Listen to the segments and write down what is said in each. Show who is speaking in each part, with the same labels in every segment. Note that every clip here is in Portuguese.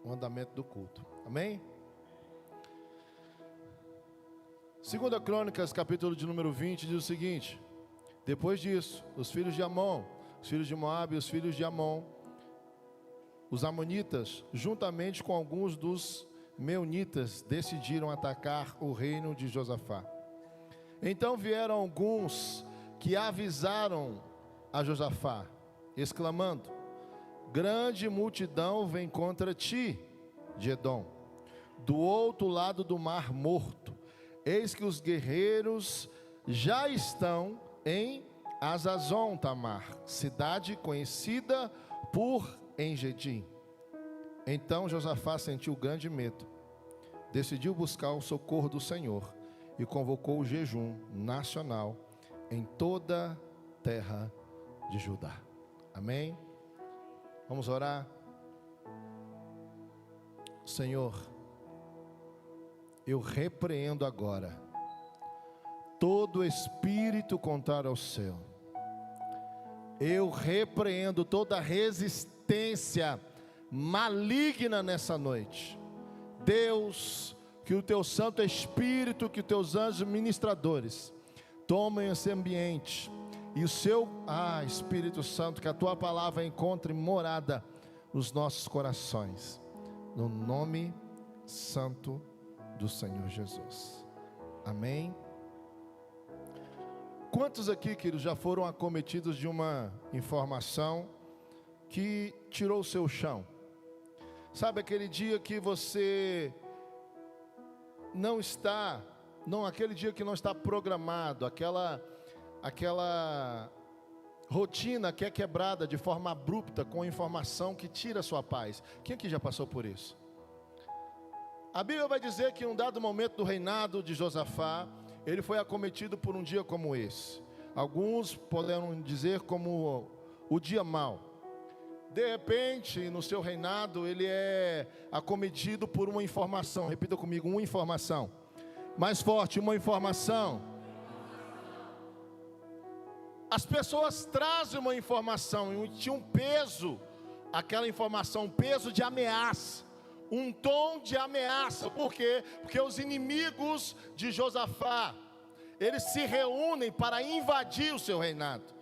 Speaker 1: o andamento do culto. Amém? 2 Crônicas, capítulo de número 20, diz o seguinte: depois disso, os filhos de Amon, os filhos de Moabe e os filhos de Amon, os amonitas, juntamente com alguns dos meunitas, decidiram atacar o reino de Josafá. Então vieram alguns que avisaram a Josafá, exclamando: grande multidão vem contra ti, de Edom, do outro lado do mar morto. Eis que os guerreiros já estão em Azazon Tamar, cidade conhecida por Engedim. Então Josafá sentiu grande medo, decidiu buscar o socorro do Senhor e convocou o jejum nacional em toda a terra de Judá. Amém? Vamos orar. Senhor, eu repreendo agora todo espírito contrário ao céu. Eu repreendo toda resistência maligna nessa noite. Deus, que o teu Santo Espírito, que os teus anjos ministradores tomem esse ambiente, e o seu, Espírito Santo, que a tua palavra encontre morada nos nossos corações, no nome santo do Senhor Jesus. Amém? Quantos aqui, queridos, já foram acometidos de uma informação que tirou o seu chão? Sabe aquele dia que você não está, aquele dia que não está programado, aquela rotina que é quebrada de forma abrupta com informação que tira a sua paz. Quem aqui já passou por isso? A Bíblia vai dizer que em um dado momento do reinado de Josafá, ele foi acometido por um dia como esse. Alguns poderão dizer como o dia mau. De repente, no seu reinado, ele é acometido por uma informação. Repita comigo, uma informação. Mais forte, uma informação. As pessoas trazem uma informação, e tinha um peso, aquela informação, um peso de ameaça. Um tom de ameaça. Por quê? Porque os inimigos de Josafá, eles se reúnem para invadir o seu reinado.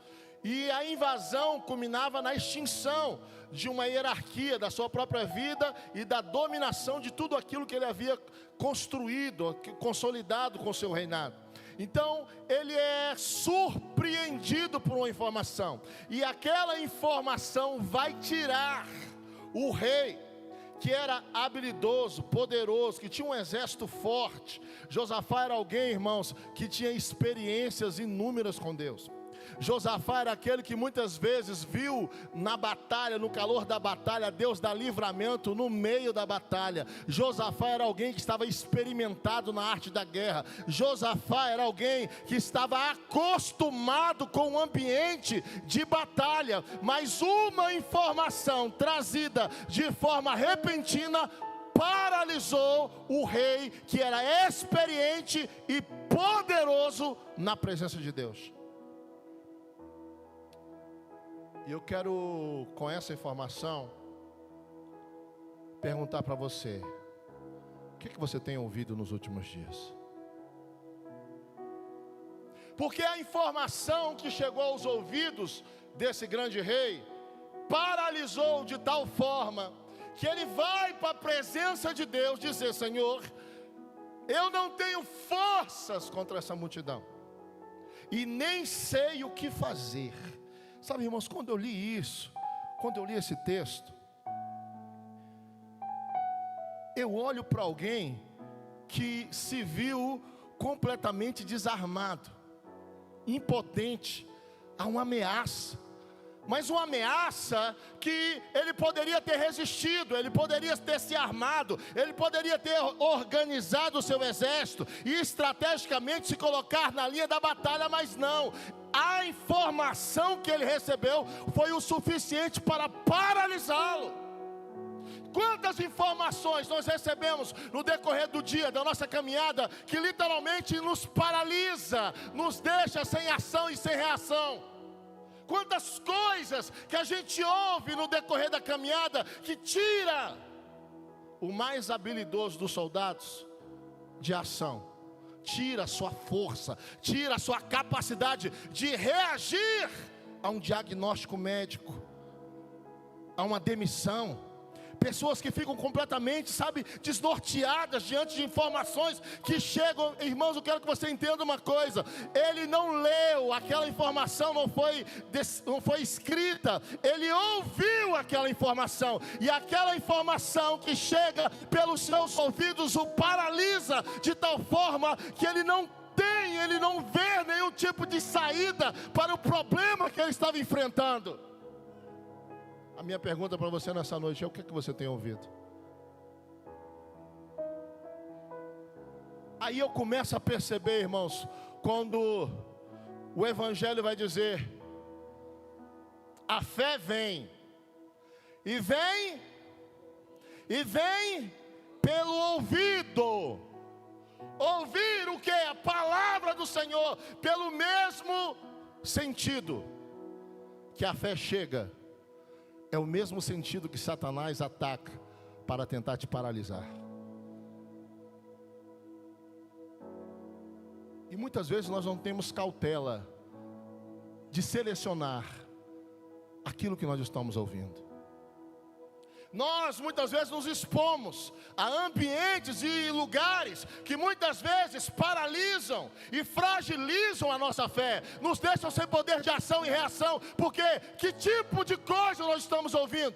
Speaker 1: E a invasão culminava na extinção de uma hierarquia da sua própria vida e da dominação de tudo aquilo que ele havia construído, consolidado com o seu reinado. Então ele é surpreendido por uma informação, e aquela informação vai tirar o rei, que era habilidoso, poderoso, que tinha um exército forte. Josafá era alguém, irmãos, que tinha experiências inúmeras com Deus. Josafá era aquele que muitas vezes viu na batalha, no calor da batalha, Deus dar livramento no meio da batalha. Josafá era alguém que estava experimentado na arte da guerra. Josafá era alguém que estava acostumado com o ambiente de batalha. Mas uma informação trazida de forma repentina paralisou o rei, que era experiente e poderoso na presença de Deus. E eu quero, com essa informação, perguntar para você: o que você tem ouvido nos últimos dias? Porque a informação que chegou aos ouvidos desse grande rei paralisou de tal forma que ele vai para a presença de Deus dizer: Senhor, eu não tenho forças contra essa multidão, e nem sei o que fazer. Sabe, irmãos, quando eu li isso, quando eu li esse texto, eu olho para alguém que se viu completamente desarmado, impotente a uma ameaça. Mas uma ameaça que ele poderia ter resistido, ele poderia ter se armado, ele poderia ter organizado o seu exército e estrategicamente se colocar na linha da batalha, mas não. A informação que ele recebeu foi o suficiente para paralisá-lo. Quantas informações nós recebemos no decorrer do dia, da nossa caminhada, que literalmente nos paralisa, nos deixa sem ação e sem reação. Quantas coisas que a gente ouve no decorrer da caminhada que tira o mais habilidoso dos soldados de ação. Tira a sua força, tira a sua capacidade de reagir a um diagnóstico médico, a uma demissão. Pessoas que ficam completamente, desnorteadas diante de informações que chegam. Irmãos, eu quero que você entenda uma coisa: ele não leu, aquela informação não foi escrita, ele ouviu aquela informação, e aquela informação que chega pelos seus ouvidos o paralisa de tal forma que ele não vê nenhum tipo de saída para o problema que ele estava enfrentando. A minha pergunta para você nessa noite é: o que você tem ouvido? Aí eu começo a perceber, irmãos, quando o Evangelho vai dizer: a fé vem, e vem pelo ouvido. Ouvir o que? A palavra do Senhor, pelo mesmo sentido que a fé chega. É o mesmo sentido que Satanás ataca para tentar te paralisar. E muitas vezes nós não temos cautela de selecionar aquilo que nós estamos ouvindo. Nós muitas vezes nos expomos a ambientes e lugares que muitas vezes paralisam e fragilizam a nossa fé, nos deixam sem poder de ação e reação. Porque que tipo de coisa nós estamos ouvindo?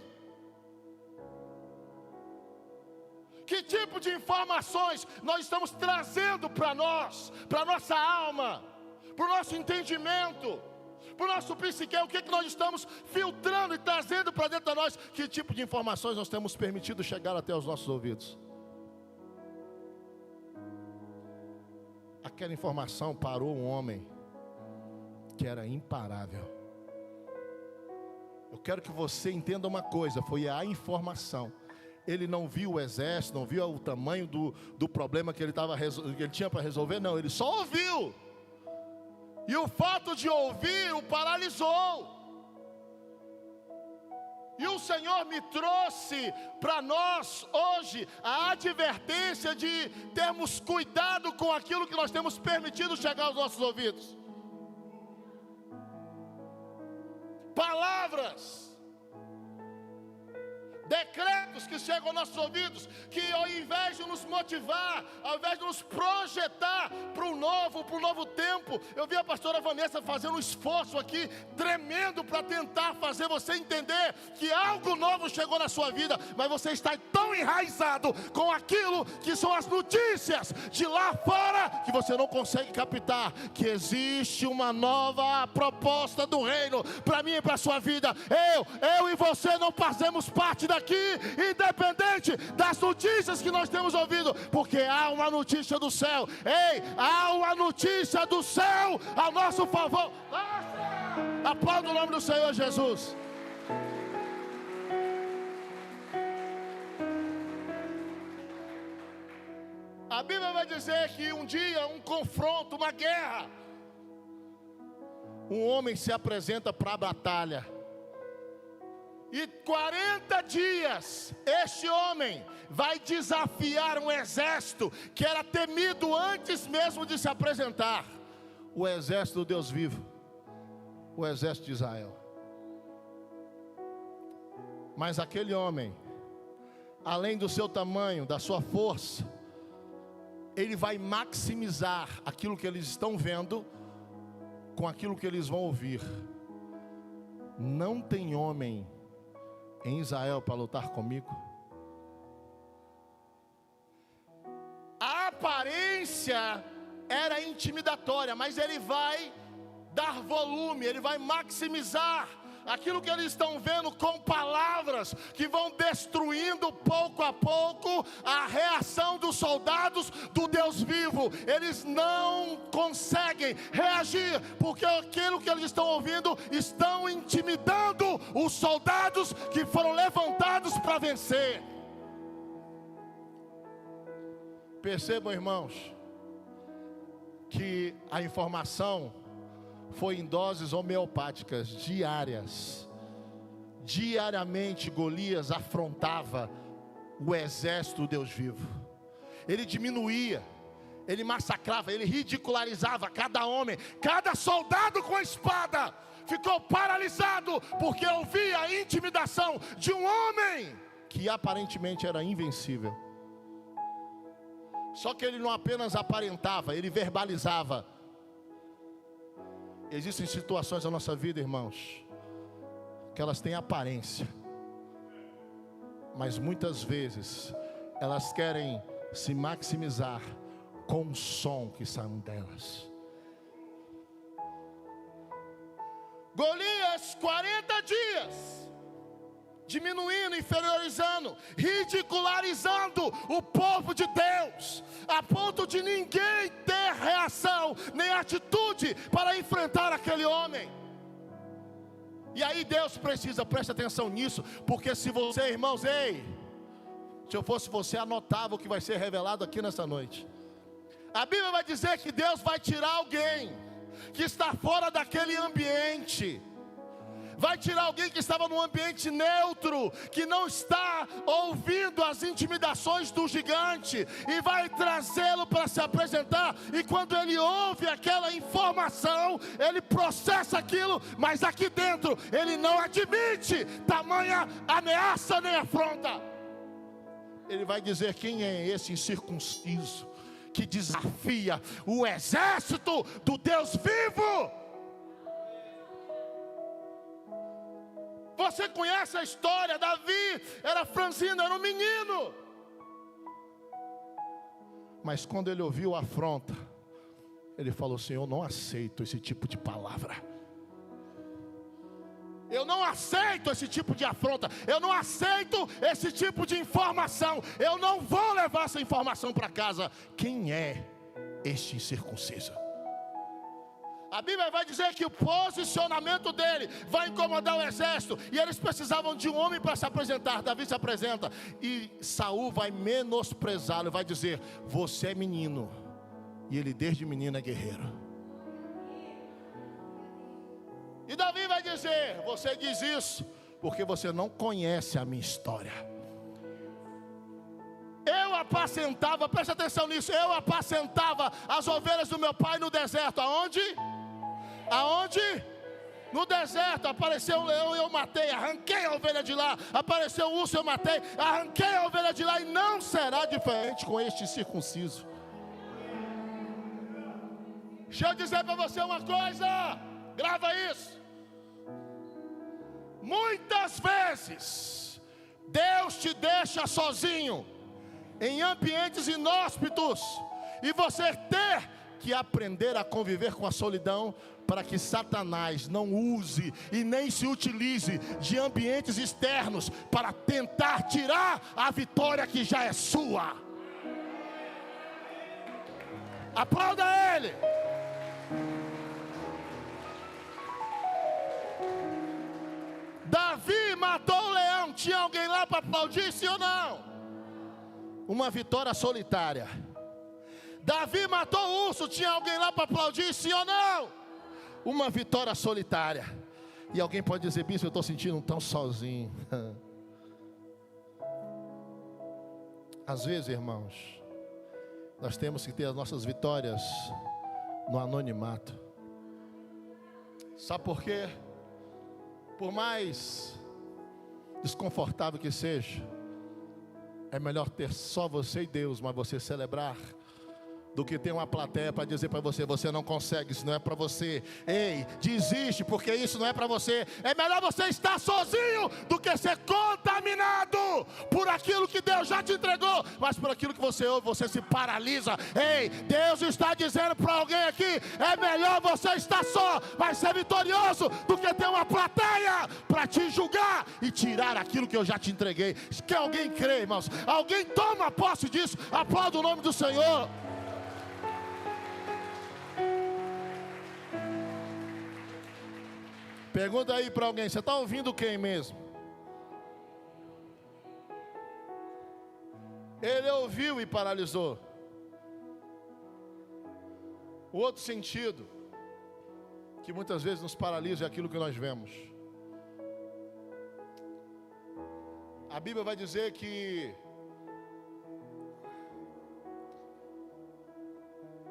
Speaker 1: Que tipo de informações nós estamos trazendo para nós, para a nossa alma, para o nosso entendimento, para o nosso psique? O que nós estamos filtrando e trazendo para dentro de nós? Que tipo de informações nós temos permitido chegar até os nossos ouvidos? Aquela informação parou um homem que era imparável. Eu quero que você entenda uma coisa: foi a informação. Ele não viu o exército, não viu o tamanho do problema que ele tinha para resolver, não, ele só ouviu. E o fato de ouvir o paralisou. E o Senhor me trouxe para nós hoje a advertência de termos cuidado com aquilo que nós temos permitido chegar aos nossos ouvidos. Palavras, decretos que chegam aos nossos ouvidos, que ao invés de nos motivar, ao invés de nos projetar para o novo tempo. Eu vi a pastora Vanessa fazendo um esforço aqui tremendo para tentar fazer você entender que algo novo chegou na sua vida, mas você está tão enraizado com aquilo que são as notícias de lá fora, que você não consegue captar que existe uma nova proposta do reino para mim e para a sua vida. Eu e você não fazemos parte daqui, independente das notícias que nós temos ouvido, porque há uma notícia do céu. Há uma notícia do céu a nosso favor. Aplauda o nome do Senhor Jesus. A Bíblia vai dizer que um dia, um confronto, uma guerra, um homem se apresenta para a batalha. E 40 dias, este homem vai desafiar um exército que era temido antes mesmo de se apresentar. O exército do Deus vivo, o exército de Israel. Mas aquele homem, além do seu tamanho, da sua força, ele vai maximizar aquilo que eles estão vendo com aquilo que eles vão ouvir. Não tem homem em Israel para lutar comigo. A aparência era intimidatória, mas ele vai dar volume, ele vai maximizar aquilo que eles estão vendo com palavras que vão destruindo pouco a pouco a reação dos soldados do Deus vivo. Eles não conseguem reagir, porque aquilo que eles estão ouvindo estão intimidando os soldados que foram levantados para vencer. Percebam, irmãos, que a informação foi em doses homeopáticas diárias. Diariamente Golias afrontava o exército do Deus vivo. Ele diminuía, ele massacrava, ele ridicularizava cada homem, cada soldado com a espada ficou paralisado, porque ouvia a intimidação de um homem que aparentemente era invencível. Só que ele não apenas aparentava, ele verbalizava. Existem situações na nossa vida, irmãos, que elas têm aparência, mas muitas vezes elas querem se maximizar com o som que sai delas. Golias, 40 dias, diminuindo, inferiorizando, ridicularizando o povo de Deus, a ponto de ninguém ter reação, nem atitude para enfrentar aquele homem. E aí Deus precisa, preste atenção nisso, porque se você, irmãos, se eu fosse você, anotava o que vai ser revelado aqui nessa noite. A Bíblia vai dizer que Deus vai tirar alguém que está fora daquele ambiente, vai tirar alguém que estava num ambiente neutro, que não está ouvindo as intimidações do gigante, e vai trazê-lo para se apresentar. E quando ele ouve aquela informação, ele processa aquilo, mas aqui dentro ele não admite tamanha ameaça nem afronta. Ele vai dizer: quem é esse incircunciso que desafia o exército do Deus vivo? Você conhece a história? Davi era franzino, era um menino, mas quando ele ouviu a afronta, ele falou: Senhor, eu não aceito esse tipo de palavra, eu não aceito esse tipo de afronta, eu não aceito esse tipo de informação, eu não vou levar essa informação para casa. Quem é este incircunciso? A Bíblia vai dizer que o posicionamento dele vai incomodar o exército, e eles precisavam de um homem para se apresentar. Davi se apresenta, e Saul vai menosprezá-lo, vai dizer: você é menino, e ele desde menino é guerreiro. E Davi vai dizer: você diz isso porque você não conhece a minha história. Eu apacentava, preste atenção nisso, eu apacentava as ovelhas do meu pai no deserto. Aonde? Aonde? No deserto. Apareceu um leão e eu matei, arranquei a ovelha de lá. Apareceu um urso e eu matei, arranquei a ovelha de lá. E não será diferente com este circunciso. Deixa eu dizer para você uma coisa, grava isso. Muitas vezes Deus te deixa sozinho em ambientes inóspitos, e você ter que aprender a conviver com a solidão, para que Satanás não use e nem se utilize de ambientes externos para tentar tirar a vitória que já é sua. Aplauda ele. Davi matou o leão. Tinha alguém lá para aplaudir, sim ou não? Uma vitória solitária. Davi matou o urso. Tinha alguém lá para aplaudir, sim ou não? Uma vitória solitária. E alguém pode dizer: bispo, eu estou sentindo tão sozinho. Às vezes, irmãos, nós temos que ter as nossas vitórias no anonimato. Sabe por quê? Por mais desconfortável que seja, é melhor ter só você e Deus, mas você celebrar, do que ter uma plateia para dizer para você: você não consegue, isso não é para você. Ei, desiste, porque isso não é para você. É melhor você estar sozinho do que ser contaminado por aquilo que Deus já te entregou, mas por aquilo que você ouve, você se paralisa. Ei, Deus está dizendo para alguém aqui: é melhor você estar só, mas ser vitorioso, do que ter uma plateia para te julgar e tirar aquilo que eu já te entreguei. Que alguém crê, irmãos? Alguém toma posse disso? Aplauda o nome do Senhor. Pergunta aí para alguém: você está ouvindo quem mesmo? Ele ouviu e paralisou. O outro sentido que muitas vezes nos paralisa é aquilo que nós vemos. A Bíblia vai dizer que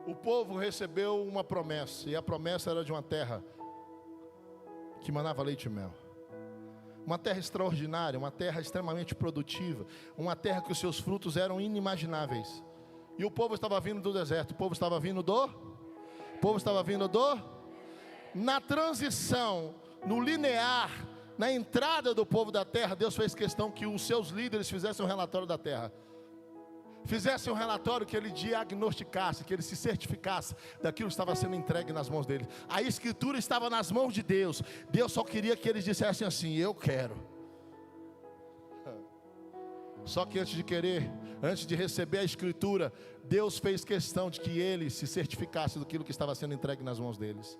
Speaker 1: o povo recebeu uma promessa, e a promessa era de uma terra que manava leite e mel. Uma terra extraordinária, uma terra extremamente produtiva, uma terra que os seus frutos eram inimagináveis. E o povo estava vindo do deserto, o povo estava vindo na transição, no linear, na entrada do povo da terra. Deus fez questão que os seus líderes fizessem um relatório da terra, fizessem um relatório que ele diagnosticasse, que ele se certificasse daquilo que estava sendo entregue nas mãos dele. A escritura estava nas mãos de Deus. Deus só queria que eles dissessem assim: eu quero. Só que antes de receber a escritura, Deus fez questão de que ele se certificasse daquilo que estava sendo entregue nas mãos deles.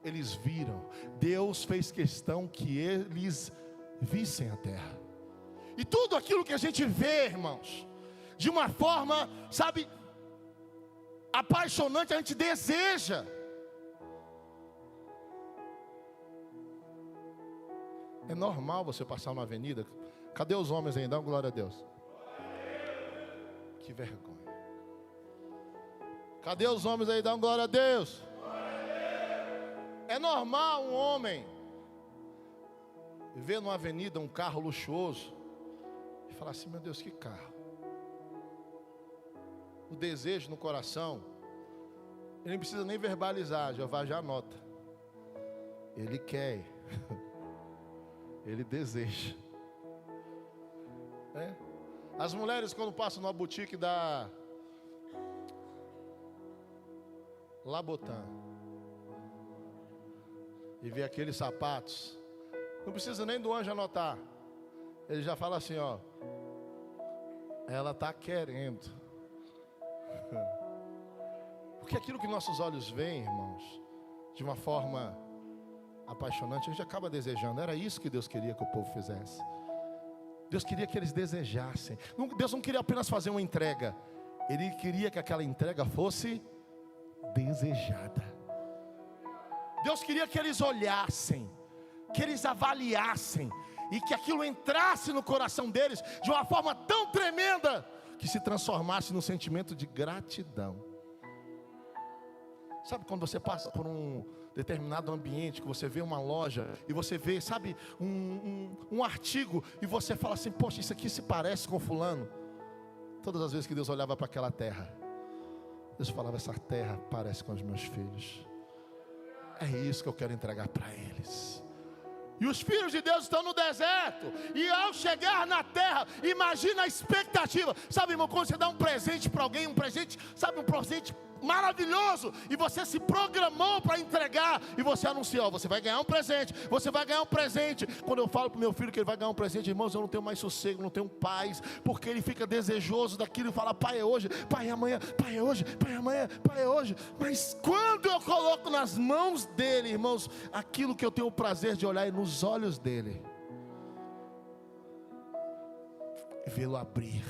Speaker 1: Eles viram. Deus fez questão que eles vissem a terra. E tudo aquilo que a gente vê, irmãos, de uma forma, sabe, apaixonante, a gente deseja. É normal você passar uma avenida. Cadê os homens aí? Dá uma glória a Deus. Que vergonha. Cadê os homens aí? Dá uma glória a Deus. É normal um homem ver numa avenida um carro luxuoso e falar assim: meu Deus, que carro. O desejo no coração, ele não precisa nem verbalizar, Jeová já anota. Ele quer, ele deseja. As mulheres, quando passam numa boutique da Labotan e vê aqueles sapatos, não precisa nem do anjo anotar, ele já fala assim: ó, ela está querendo. Porque aquilo que nossos olhos veem, irmãos, de uma forma apaixonante, a gente acaba desejando. Era isso que Deus queria que o povo fizesse. Deus queria que eles desejassem. Deus não queria apenas fazer uma entrega, Ele queria que aquela entrega fosse desejada. Deus queria que eles olhassem, que eles avaliassem, e que aquilo entrasse no coração deles de uma forma tão tremenda que se transformasse num sentimento de gratidão. Sabe quando você passa por um determinado ambiente, que você vê uma loja e você vê, sabe, um artigo, e você fala assim: poxa, isso aqui se parece com fulano. Todas as vezes que Deus olhava para aquela terra, Deus falava: essa terra parece com os meus filhos. É isso que eu quero entregar para eles. E os filhos de Deus estão no deserto, e ao chegar na terra, imagina a expectativa. Sabe, irmão, quando você dá um presente para alguém, um presente, sabe, um presente maravilhoso, e você se programou para entregar, e você anunciou: você vai ganhar um presente, você vai ganhar um presente. Quando eu falo para o meu filho que ele vai ganhar um presente, irmãos, eu não tenho mais sossego, não tenho paz, porque ele fica desejoso daquilo e fala: pai, é hoje, pai, é amanhã, pai, é hoje, pai, é amanhã, pai, é hoje. Mas quando eu coloco nas mãos dele, irmãos, aquilo que eu tenho o prazer de olhar nos olhos dele, vê-lo abrir,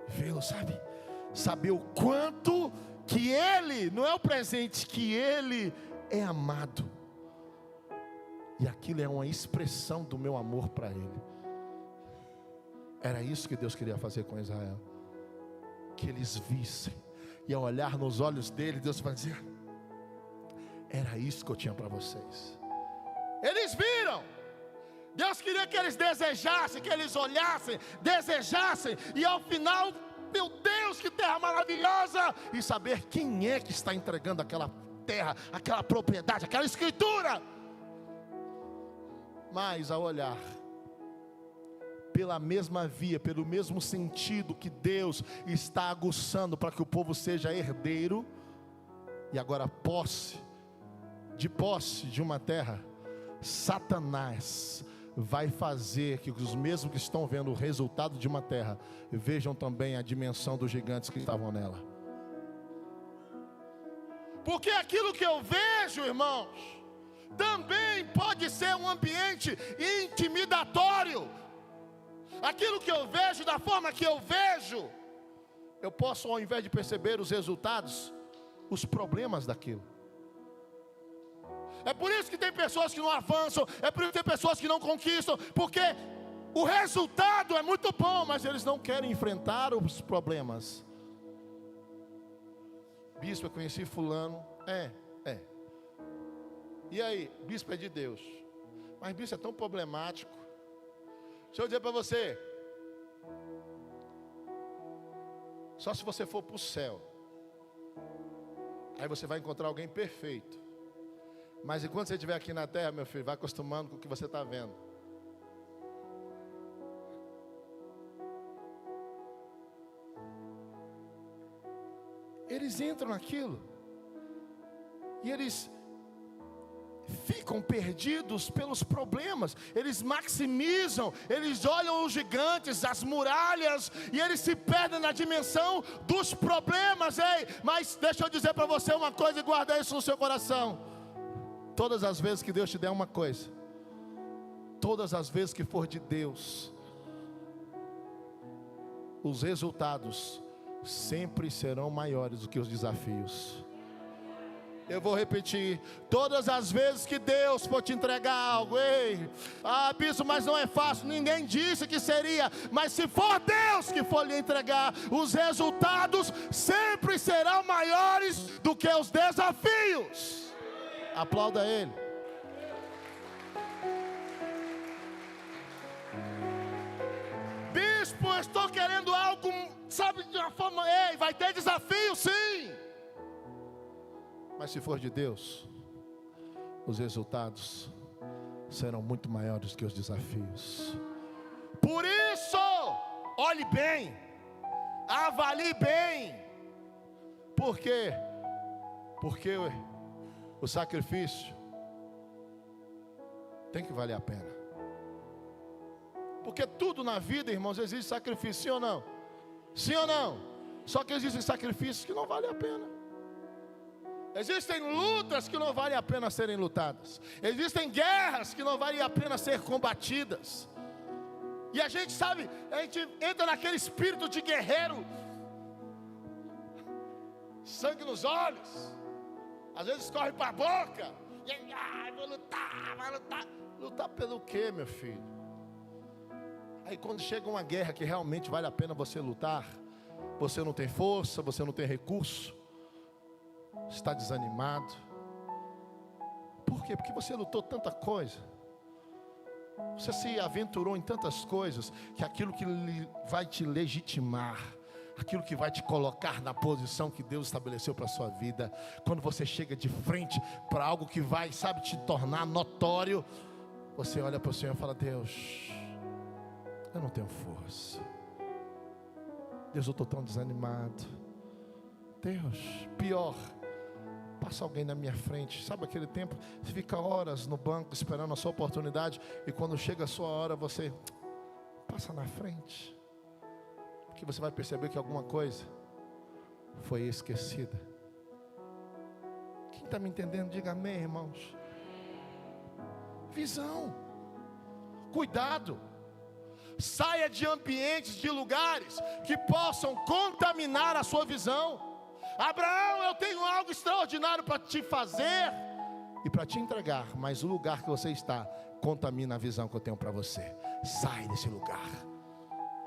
Speaker 1: vê-lo, saber o quanto que ele, não é o presente, que ele é amado, e aquilo é uma expressão do meu amor para ele. Era isso que Deus queria fazer com Israel, que eles vissem, e ao olhar nos olhos dele, Deus vai dizer: era isso que eu tinha para vocês. Eles viram. Deus queria que eles desejassem, que eles olhassem, desejassem, e ao final, meu Deus, que terra maravilhosa! E saber quem é que está entregando aquela terra, aquela propriedade, aquela escritura. Mas ao olhar pela mesma via, pelo mesmo sentido que Deus está aguçando para que o povo seja herdeiro, e agora posse de uma terra, Satanás vai fazer que os mesmos que estão vendo o resultado de uma terra vejam também a dimensão dos gigantes que estavam nela. Porque aquilo que eu vejo, irmãos, também pode ser um ambiente intimidatório. Aquilo que eu vejo, da forma que eu vejo, eu posso, ao invés de perceber os resultados, os problemas daquilo. É por isso que tem pessoas que não avançam, é por isso que tem pessoas que não conquistam, porque o resultado é muito bom, mas eles não querem enfrentar os problemas. Bispo, eu conheci fulano. É. E aí, bispo é de Deus. Mas bispo é tão problemático. Deixa eu dizer para você. Só se você for para o céu. Aí você vai encontrar alguém perfeito. Mas enquanto você estiver aqui na terra, meu filho, vai acostumando com o que você está vendo. Eles entram naquilo. E eles ficam perdidos pelos problemas. Eles maximizam, eles olham os gigantes, as muralhas, e eles se perdem na dimensão dos problemas. Ei, mas deixa eu dizer para você uma coisa e guarda isso no seu coração. Todas as vezes que Deus te der uma coisa, todas as vezes que for de Deus, os resultados sempre serão maiores do que os desafios. Eu vou repetir, todas as vezes que Deus for te entregar algo, ei, bispo, mas não é fácil, ninguém disse que seria, mas se for Deus que for lhe entregar, os resultados sempre serão maiores do que os desafios. Aplauda Ele. Bispo, eu estou querendo algo, sabe, de uma forma, ei, vai ter desafio sim. Mas se for de Deus, os resultados serão muito maiores que os desafios. Por isso, olhe bem, avalie bem. Por quê? Porque o sacrifício tem que valer a pena. Porque tudo na vida, irmãos, exige sacrifício, sim ou não? Sim ou não? Só que existem sacrifícios que não valem a pena. Existem lutas que não valem a pena serem lutadas. Existem guerras que não valem a pena ser combatidas. E a gente sabe, a gente entra naquele espírito de guerreiro, sangue nos olhos, às vezes corre para a boca, e aí, vou lutar. Lutar pelo quê, meu filho? Aí quando chega uma guerra que realmente vale a pena você lutar, você não tem força, você não tem recurso, está desanimado. Por quê? Porque você lutou tanta coisa, você se aventurou em tantas coisas, que aquilo que vai te legitimar, aquilo que vai te colocar na posição que Deus estabeleceu para a sua vida, quando você chega de frente para algo que vai, sabe, te tornar notório, você olha para o Senhor e fala: Deus, eu não tenho força. Deus, eu estou tão desanimado. Deus, pior, passa alguém na minha frente. Sabe aquele tempo, você fica horas no banco esperando a sua oportunidade, e quando chega a sua hora, você passa na frente, porque você vai perceber que alguma coisa foi esquecida. Quem está me entendendo, diga amém, irmãos. Visão, cuidado. Saia de ambientes, de lugares que possam contaminar a sua visão. Abraão, eu tenho algo extraordinário para te fazer e para te entregar, mas o lugar que você está contamina a visão que eu tenho para você. Sai desse lugar.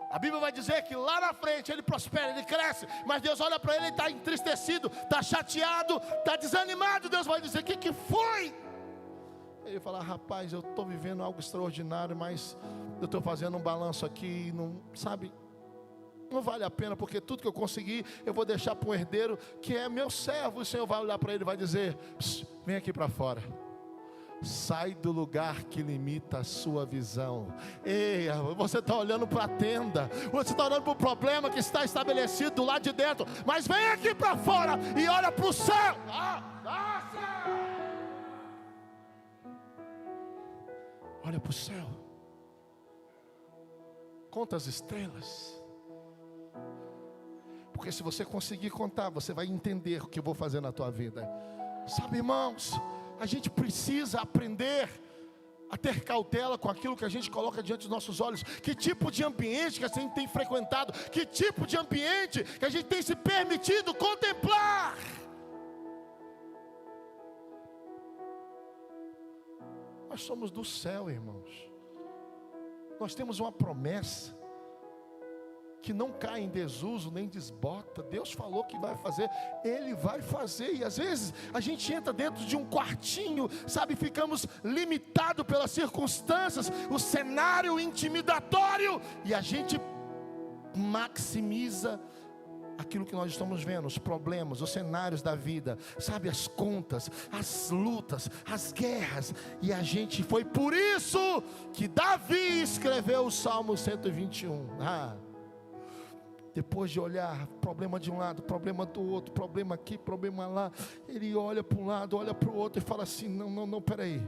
Speaker 1: A Bíblia vai dizer que lá na frente ele prospera, ele cresce, mas Deus olha para ele, ele está entristecido, está chateado, está desanimado. Deus vai dizer: o que foi? Ele fala: rapaz, eu estou vivendo algo extraordinário, mas eu estou fazendo um balanço aqui, não, sabe, não vale a pena, porque tudo que eu consegui, eu vou deixar para um herdeiro, que é meu servo. O Senhor vai olhar para ele e vai dizer: vem aqui para fora. Sai do lugar que limita a sua visão. Ei, você está olhando para a tenda, você está olhando para o problema que está estabelecido do lado de dentro, mas vem aqui para fora e olha para o céu. Olha para o céu, conta as estrelas, porque se você conseguir contar, você vai entender o que eu vou fazer na tua vida. Sabe, irmãos, a gente precisa aprender a ter cautela com aquilo que a gente coloca diante dos nossos olhos. Que tipo de ambiente que a gente tem frequentado, que tipo de ambiente que a gente tem se permitido contemplar. Nós somos do céu, irmãos. Nós temos uma promessa. que não cai em desuso, nem desbota. Deus falou que vai fazer, Ele vai fazer. E às vezes a gente entra dentro de um quartinho, sabe, ficamos limitados pelas circunstâncias, o cenário intimidatório, e a gente maximiza aquilo que nós estamos vendo, os problemas, os cenários da vida, sabe, as contas, as lutas, as guerras. E a gente, foi por isso que Davi escreveu o Salmo 121. Depois de olhar problema de um lado, problema do outro, problema aqui, problema lá, ele olha para um lado, olha para o outro e fala assim: não, peraí.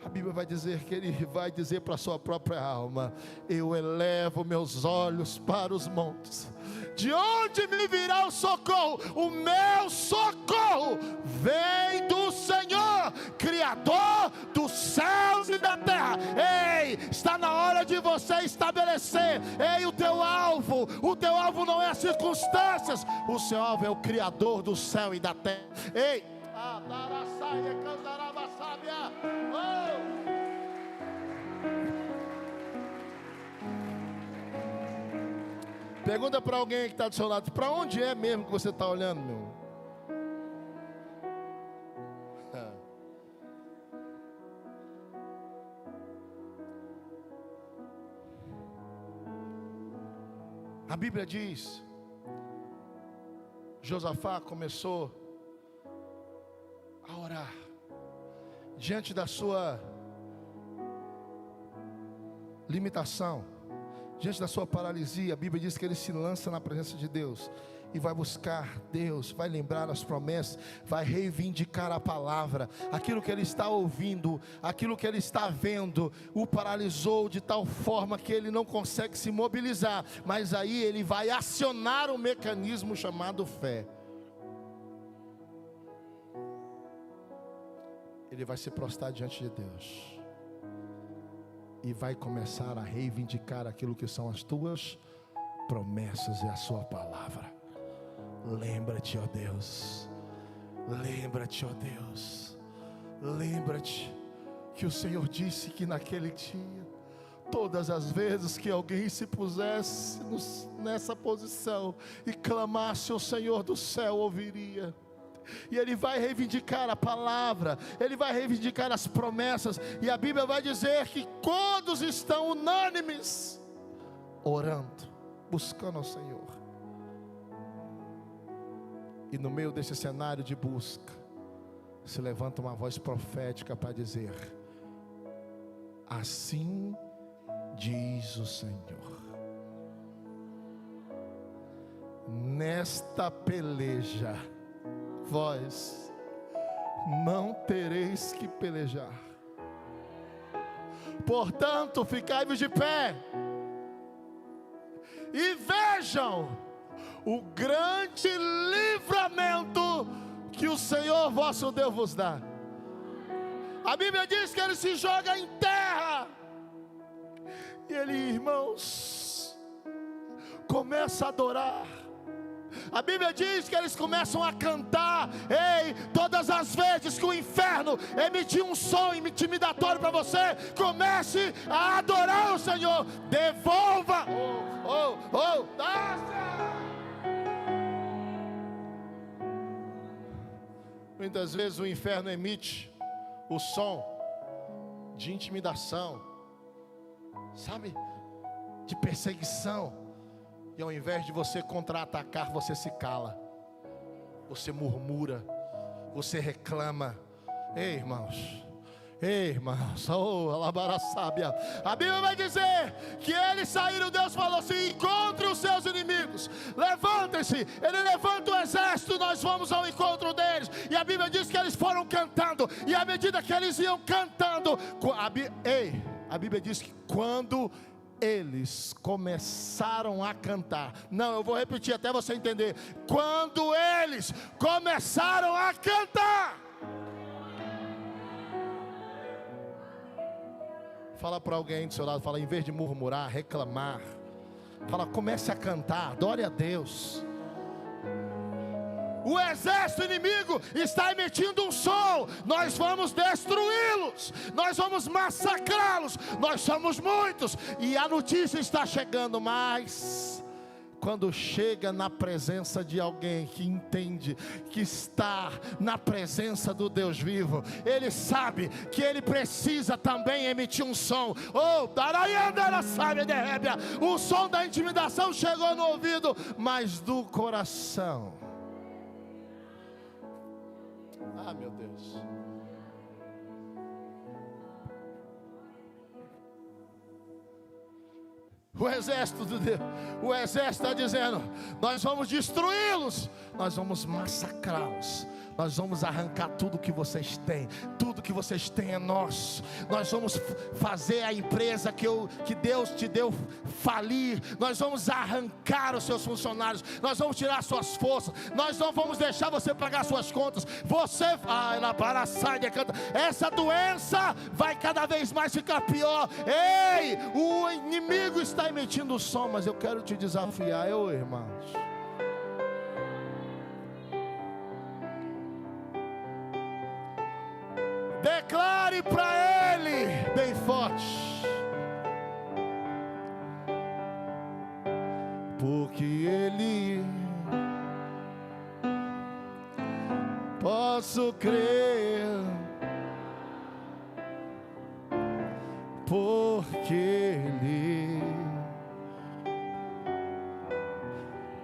Speaker 1: A Bíblia vai dizer que ele vai dizer para a sua própria alma: eu elevo meus olhos para os montes, de onde me virá o socorro? O meu socorro vem do Senhor, Criador dos céus e da terra. Ei, está na hora de você estabelecer, o teu alvo não é as circunstâncias, o seu alvo é o Criador do céu e da terra. Ei, pergunta para alguém que está do seu lado: para onde é mesmo que você está olhando, meu irmão? A Bíblia diz, Josafá começou a orar diante da sua limitação, diante da sua paralisia. A Bíblia diz que ele se lança na presença de Deus e vai buscar Deus, vai lembrar as promessas, vai reivindicar a palavra. Aquilo que ele está ouvindo, aquilo que ele está vendo, o paralisou de tal forma que ele não consegue se mobilizar. Mas aí ele vai acionar um mecanismo chamado fé. Ele vai se prostrar diante de Deus e vai começar a reivindicar aquilo que são as tuas promessas e a sua palavra. Lembra-te, ó Deus, lembra-te, ó Deus, lembra-te que o Senhor disse que naquele dia, todas as vezes que alguém se pusesse nessa posição e clamasse, o Senhor do céu ouviria. E ele vai reivindicar a palavra, ele vai reivindicar as promessas. E a Bíblia vai dizer que todos estão unânimes, orando, buscando ao Senhor. E no meio desse cenário de busca, se levanta uma voz profética para dizer: assim diz o Senhor, nesta peleja vós não tereis que pelejar. Portanto, ficai-vos de pé e vejam o grande livramento que o Senhor vosso Deus vos dá. A Bíblia diz que ele se joga em terra e ele, irmãos, começa a adorar. A Bíblia diz que eles começam a cantar. Ei, todas as vezes que o inferno emitir um som intimidatório para você, comece a adorar o Senhor. Devolva. Muitas vezes o inferno emite o som de intimidação, sabe, de perseguição. E ao invés de você contra-atacar, você se cala, você murmura, você reclama. Ei, irmãos, oh, alabaraçábia. A Bíblia vai dizer que eles saíram, Deus falou assim: encontre os seus inimigos, levantem-se. Ele levanta o exército, nós vamos ao encontro deles. E a Bíblia diz que eles foram cantando, e à medida que eles iam cantando, a Bíblia diz que quando eles começaram a cantar, não, eu vou repetir até você entender. Quando eles começaram a cantar, fala para alguém do seu lado, fala, em vez de murmurar, reclamar, fala, comece a cantar, adore a Deus. O exército inimigo está emitindo um som. Nós vamos destruí-los, nós vamos massacrá-los. Nós somos muitos e a notícia está chegando, mas quando chega na presença de alguém que entende que está na presença do Deus vivo, ele sabe que ele precisa também emitir um som. O som da intimidação chegou no ouvido, mas do coração. Ah, meu Deus. O exército de Deus, o exército está dizendo: nós vamos destruí-los, nós vamos massacrá-los, nós vamos arrancar tudo que vocês têm. Tudo que vocês têm é nosso. Nós vamos fazer a empresa que Deus te deu falir. Nós vamos arrancar os seus funcionários. Nós vamos tirar suas forças. Nós não vamos deixar você pagar suas contas. Você vai na paraçai de canta. Essa doença vai cada vez mais ficar pior. Ei, o inimigo está emitindo o som, mas eu quero te desafiar, irmãos. Declare para ele bem forte: porque ele, posso crer, porque ele,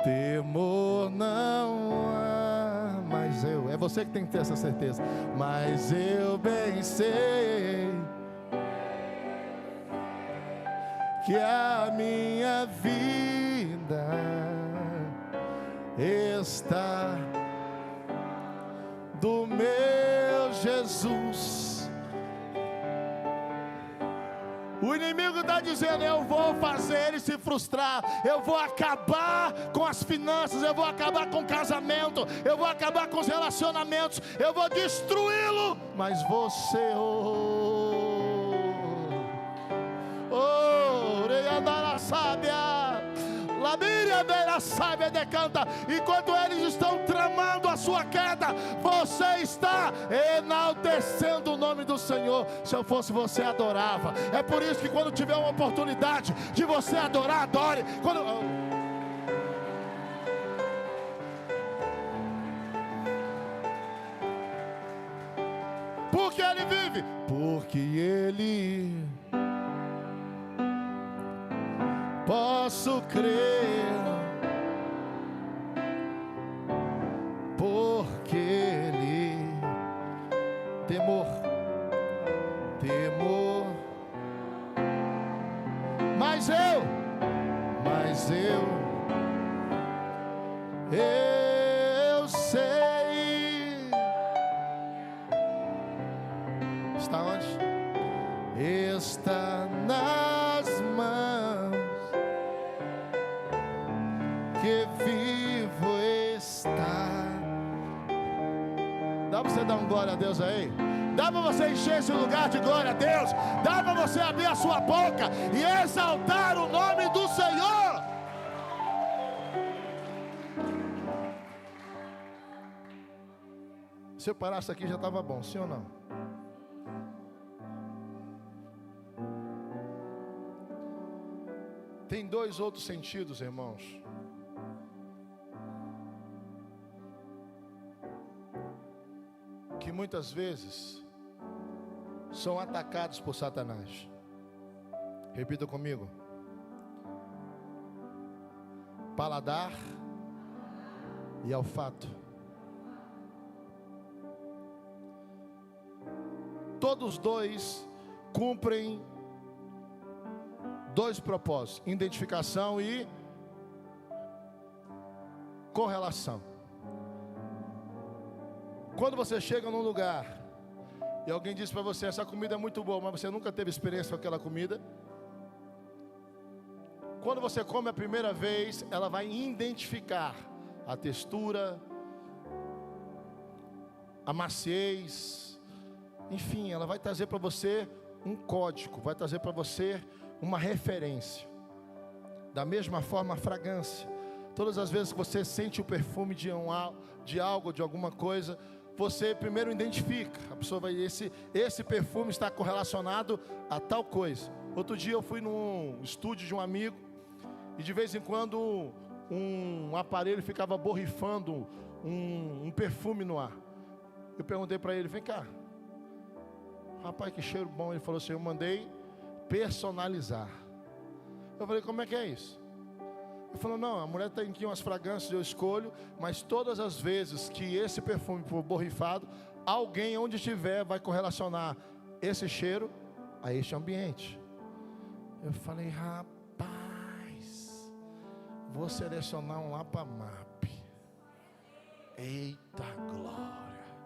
Speaker 1: temor não há. Mas é você que tem que ter essa certeza. Mas eu bem sei que a minha vida está do meu Jesus. O inimigo está dizendo: eu vou fazer ele se frustrar, eu vou acabar com as finanças, eu vou acabar com o casamento, eu vou acabar com os relacionamentos, eu vou destruí-lo. Mas você, decanta, enquanto eles estão tramando a sua queda, você está enaltecendo o nome do Senhor. Se eu fosse você, adorava. É por isso que quando tiver uma oportunidade de você adorar, adore. Porque ele vive, porque ele, posso crer, porque ele, temor, mas eu sei. Está onde? Está nas mãos que vivo está. Dá para você dar um glória a Deus aí? Dá para você encher esse lugar de glória a Deus? Dá para você abrir a sua boca e exaltar o nome do Senhor? Se eu parasse aqui já estava bom, sim ou não? Tem dois outros sentidos, irmãos, que muitas vezes são atacados por Satanás. Repita comigo: paladar e olfato. Todos dois cumprem dois propósitos: identificação e correlação. Quando você chega num lugar e alguém diz para você: essa comida é muito boa, mas você nunca teve experiência com aquela comida, quando você come a primeira vez, ela vai identificar a textura, a maciez, enfim, ela vai trazer para você um código, vai trazer para você uma referência. Da mesma forma, a fragrância. Todas as vezes que você sente o perfume de algo, de alguma coisa, você primeiro identifica. A pessoa vai, esse perfume está correlacionado a tal coisa. Outro dia eu fui num estúdio de um amigo, e de vez em quando um aparelho ficava borrifando um perfume no ar. Eu perguntei para ele, vem cá, rapaz, que cheiro bom. Ele falou assim, eu mandei personalizar. Eu falei, como é que é isso? Ele falou, não, a mulher tem aqui umas fragrâncias, eu escolho, mas todas as vezes que esse perfume for borrifado, alguém onde estiver vai correlacionar esse cheiro a este ambiente. Eu falei, rapaz, vou selecionar um lá para MAP. Eita glória.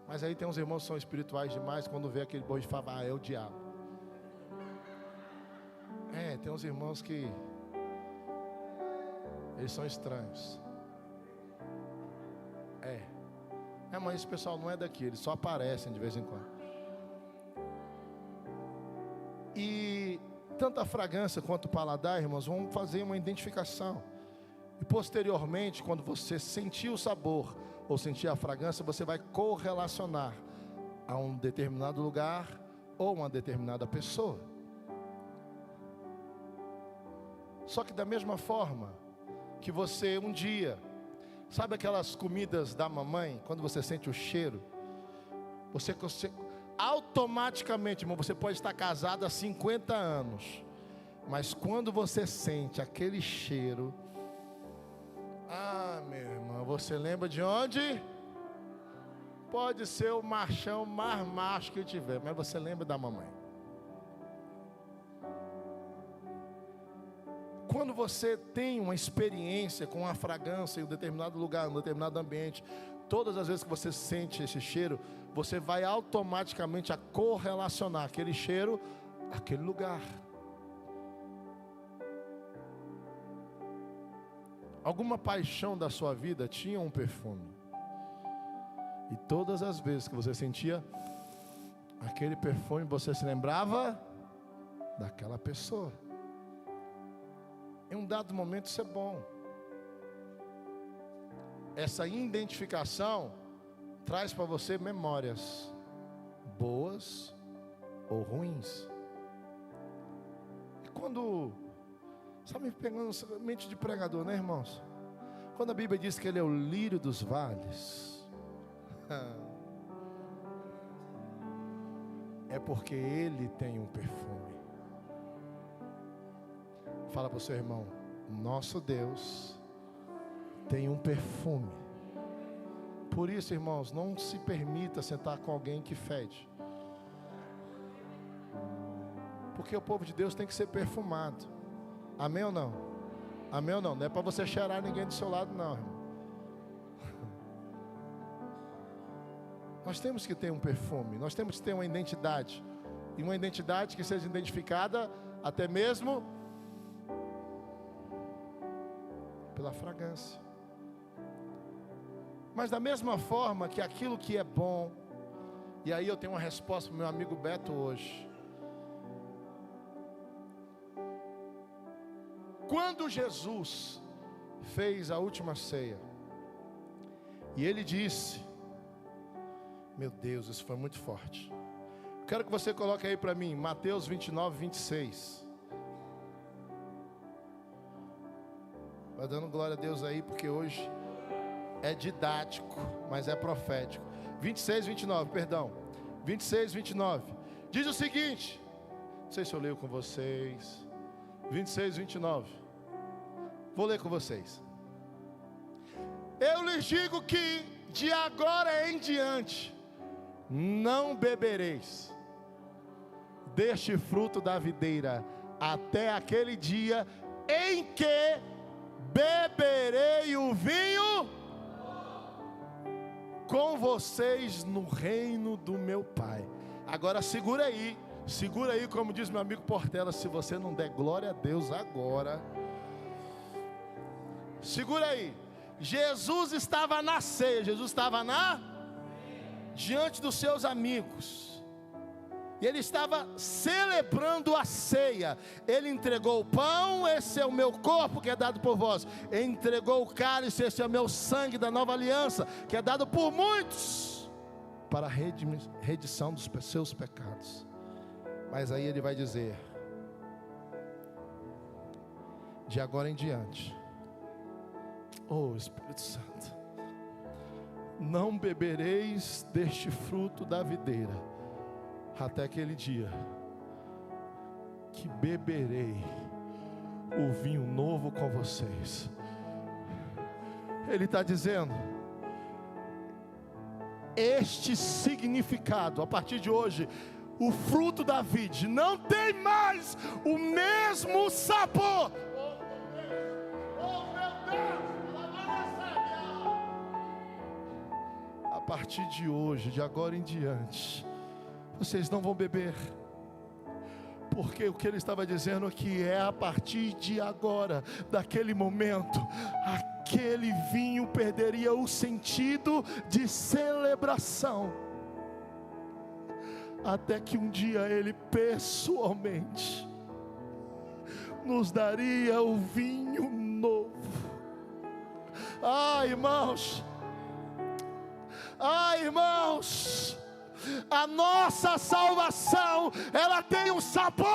Speaker 1: Mas aí tem uns irmãos que são espirituais demais, quando vê aquele borrifar, é o diabo. Tem uns irmãos que eles são estranhos. Mas esse pessoal não é daqui, eles só aparecem de vez em quando. E tanto a fragrância quanto o paladar, irmãos, vão fazer uma identificação. E posteriormente, quando você sentir o sabor ou sentir a fragrância, você vai correlacionar a um determinado lugar ou uma determinada pessoa. Só que da mesma forma que você um dia, sabe aquelas comidas da mamãe, quando você sente o cheiro, você automaticamente, irmão, você pode estar casado há 50 anos, mas quando você sente aquele cheiro, meu irmão, você lembra de onde? Pode ser o machão mais macho que tiver, mas você lembra da mamãe. Quando você tem uma experiência com a fragrância em um determinado lugar, em um determinado ambiente, todas as vezes que você sente esse cheiro, você vai automaticamente a correlacionar aquele cheiro àquele lugar. Alguma paixão da sua vida tinha um perfume. E todas as vezes que você sentia aquele perfume, você se lembrava daquela pessoa. Em um dado momento isso é bom. Essa identificação traz para você memórias boas ou ruins. E quando, sabe, pegando mente de pregador, né, irmãos? Quando a Bíblia diz que ele é o lírio dos vales, é porque ele tem um perfume. Fala para o seu irmão, nosso Deus tem um perfume. Por isso, irmãos, não se permita sentar com alguém que fede. Porque o povo de Deus tem que ser perfumado. Amém ou não? Amém ou não? Não é para você cheirar ninguém do seu lado, não, irmão. Nós temos que ter um perfume. Nós temos que ter uma identidade. E uma identidade que seja identificada até mesmo pela fragrância. Mas da mesma forma que aquilo que é bom, e aí eu tenho uma resposta para o meu amigo Beto hoje. Quando Jesus fez a última ceia, e ele disse, meu Deus, isso foi muito forte. Quero que você coloque aí para mim, Mateus 29, 26. Vai dando glória a Deus aí, porque hoje é didático, mas é profético. 26, 29, perdão. 26, 29. Diz o seguinte, não sei se eu leio com vocês. 26, 29. Vou ler com vocês. Eu lhes digo que de agora em diante não bebereis deste fruto da videira até aquele dia em que beberei o vinho com vocês no reino do meu Pai. Agora segura aí, como diz meu amigo Portela, se você não der glória a Deus agora, segura aí. Jesus estava na ceia, Jesus estava diante dos seus amigos. E ele estava celebrando a ceia. Ele entregou o pão, esse é o meu corpo que é dado por vós. Ele entregou o cálice, esse é o meu sangue da nova aliança, que é dado por muitos, para a redição dos seus pecados. Mas aí ele vai dizer: de agora em diante, oh Espírito Santo, não bebereis deste fruto da videira, até aquele dia que beberei o vinho novo com vocês. Ele está dizendo, este significado, a partir de hoje, o fruto da vide não tem mais o mesmo sabor. Oh meu Deus! A partir de hoje, de agora em diante, vocês não vão beber, porque o que ele estava dizendo aqui é: a partir de agora, daquele momento, aquele vinho perderia o sentido de celebração, até que um dia ele pessoalmente nos daria o vinho novo. Irmãos, irmãos, a nossa salvação, ela tem um sabor.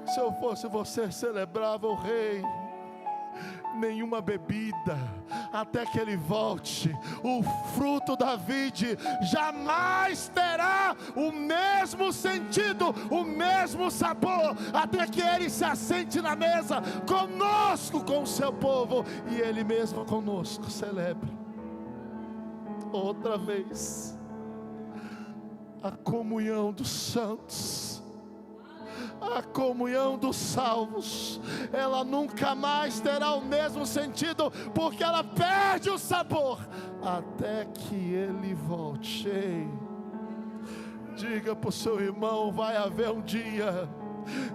Speaker 1: Se eu fosse você, celebrava o Rei. Nenhuma bebida, até que ele volte. O fruto da vide jamais terá o mesmo sentido, o mesmo sabor, até que ele se assente na mesa conosco, com o seu povo, e ele mesmo conosco celebre outra vez a comunhão dos santos, a comunhão dos salvos. Ela nunca mais terá o mesmo sentido, porque ela perde o sabor até que ele volte. Diga para o seu irmão: vai haver um dia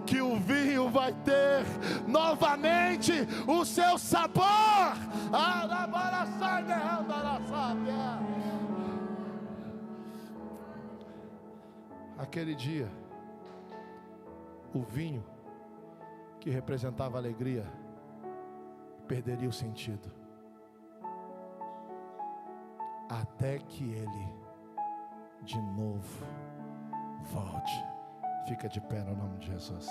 Speaker 1: que o vinho vai ter novamente o seu sabor. Aquele dia, o vinho que representava alegria perderia o sentido, até que ele de novo volte. Fica de pé no nome de Jesus.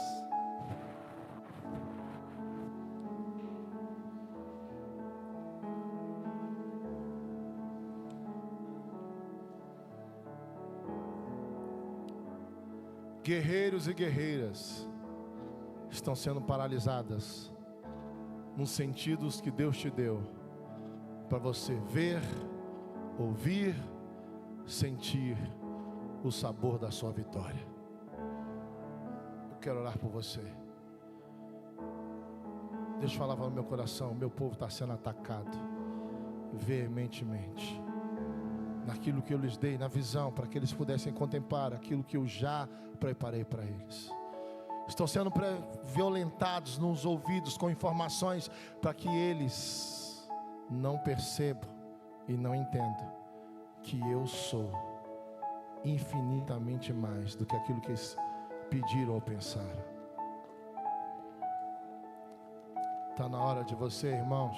Speaker 1: Guerreiros e guerreiras estão sendo paralisadas nos sentidos que Deus te deu, para você ver, ouvir, sentir o sabor da sua vitória. Eu quero orar por você. Deus falava no meu coração: meu povo está sendo atacado veementemente naquilo que eu lhes dei, na visão, para que eles pudessem contemplar aquilo que eu já preparei para eles. Estão sendo violentados nos ouvidos com informações, para que eles não percebam e não entendam que eu sou infinitamente mais do que aquilo que eles pediram ou pensaram. Está na hora de você, irmãos,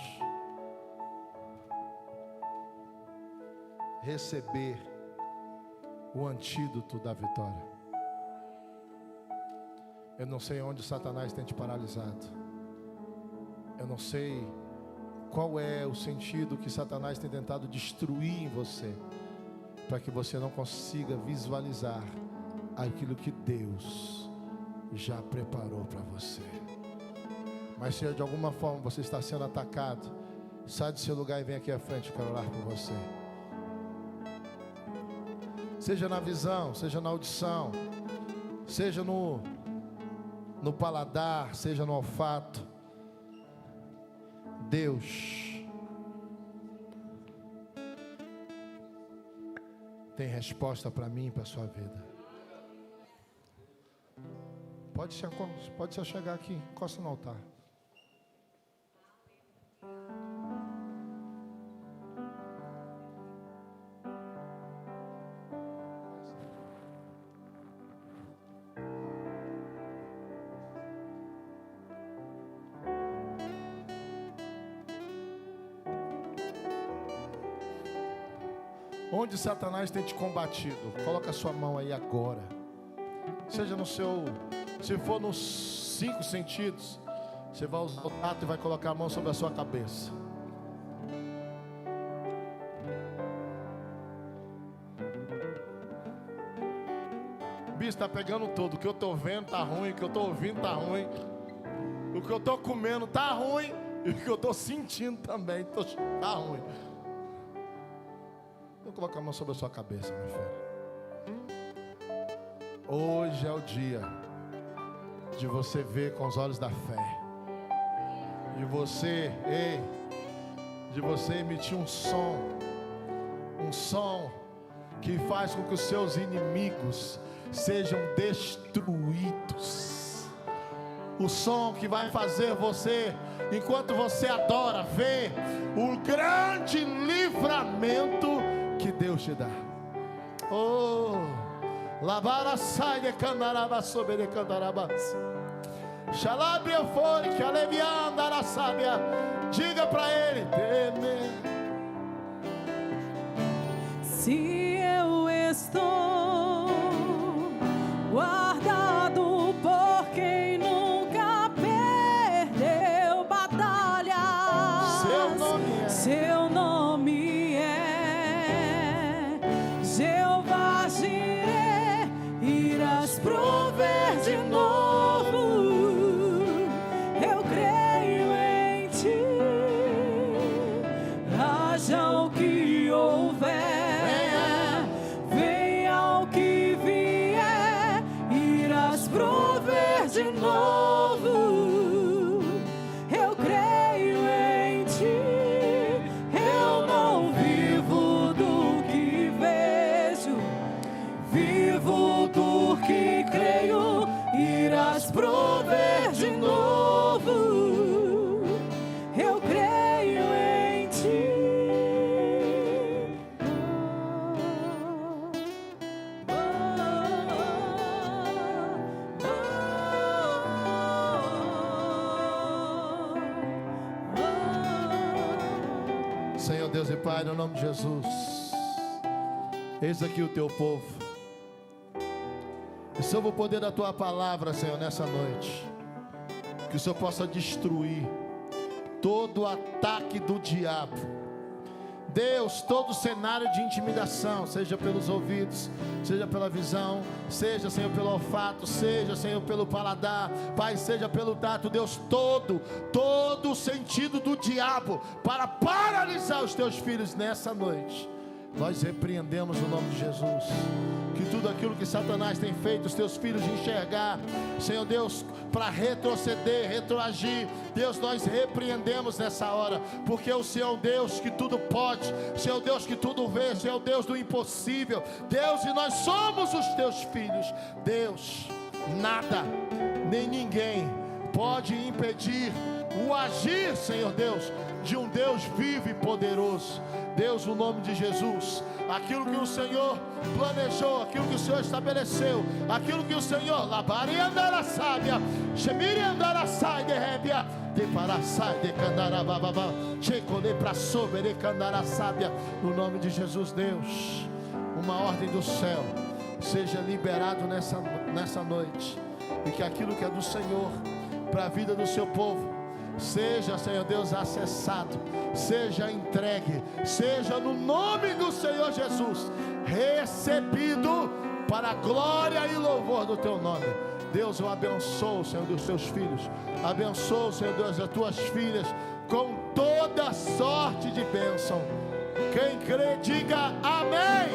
Speaker 1: receber o antídoto da vitória. Eu não sei onde Satanás tem te paralisado. Eu não sei qual é o sentido que Satanás tem tentado destruir em você, para que você não consiga visualizar aquilo que Deus já preparou para você. Mas se de alguma forma você está sendo atacado, sai do seu lugar e vem aqui à frente. Eu quero orar por você. Seja na visão, seja na audição, seja no paladar, seja no olfato. Deus tem resposta para mim e para a sua vida. Pode se chegar aqui, encosta no altar. onde Satanás tem te combatido, coloca a sua mão aí agora. Seja no seu, se for nos 5 sentidos, você vai usar o tato e vai colocar a mão sobre a sua cabeça. Bicho, está pegando tudo. O que eu estou vendo está ruim, o que eu estou ouvindo está ruim, o que eu estou comendo está ruim, e o que eu estou sentindo também está ruim. Vou colocar a mão sobre a sua cabeça, meu filho. Hoje é o dia de você ver com os olhos da fé. De você emitir um som que faz com que os seus inimigos sejam destruídos. O som que vai fazer você, enquanto você adora, ver o grande livramento que Deus te dá. Oh, lavara sai de candaraba sobre de candarabas. Xalabria foi que alevianda na sábia. Diga para ele: temer.
Speaker 2: Se eu estou guardado por quem nunca perdeu batalhas, seu nome é Jeová Jireh, irás prover de novo. Eu creio em ti, haja o que houver, venha o que vier, irás prover de novo. Eu creio em ti, eu não vivo do que vejo, vivo do que creio, irás prover de novo. Eu creio em ti.
Speaker 1: Senhor Deus e Pai, no nome de Jesus, eis aqui o teu povo. E sob o poder da tua palavra, Senhor, nessa noite, que o Senhor possa destruir todo o ataque do diabo. Deus, todo o cenário de intimidação, seja pelos ouvidos, seja pela visão, seja, Senhor, pelo olfato, seja, Senhor, pelo paladar, Pai, seja pelo tato, Deus, todo o sentido do diabo para paralisar os teus filhos nessa noite, nós repreendemos o nome de Jesus. Que tudo aquilo que Satanás tem feito os teus filhos enxergar, Senhor Deus, para retroceder, retroagir, Deus, nós repreendemos nessa hora, porque o Senhor é um Deus que tudo pode, Senhor Deus que tudo vê, Senhor Deus do impossível, Deus, e nós somos os teus filhos. Deus, nada, nem ninguém pode impedir o agir, Senhor Deus, de um Deus vivo e poderoso. Deus, no nome de Jesus, aquilo que o Senhor planejou, aquilo que o Senhor estabeleceu, aquilo que o Senhor labari andara sábia, chemiri andara sai de rébia, de para sai de candara bababa, checole para sobre candara sábia, no nome de Jesus. Deus, uma ordem do céu seja liberado nessa noite, e que aquilo que é do Senhor para a vida do seu povo seja, Senhor Deus, acessado, seja entregue, seja no nome do Senhor Jesus recebido para a glória e louvor do teu nome. Deus, eu abençoo, Senhor Deus, teus filhos, abençoo, Senhor Deus, as tuas filhas com toda sorte de bênção. Quem crê, diga amém.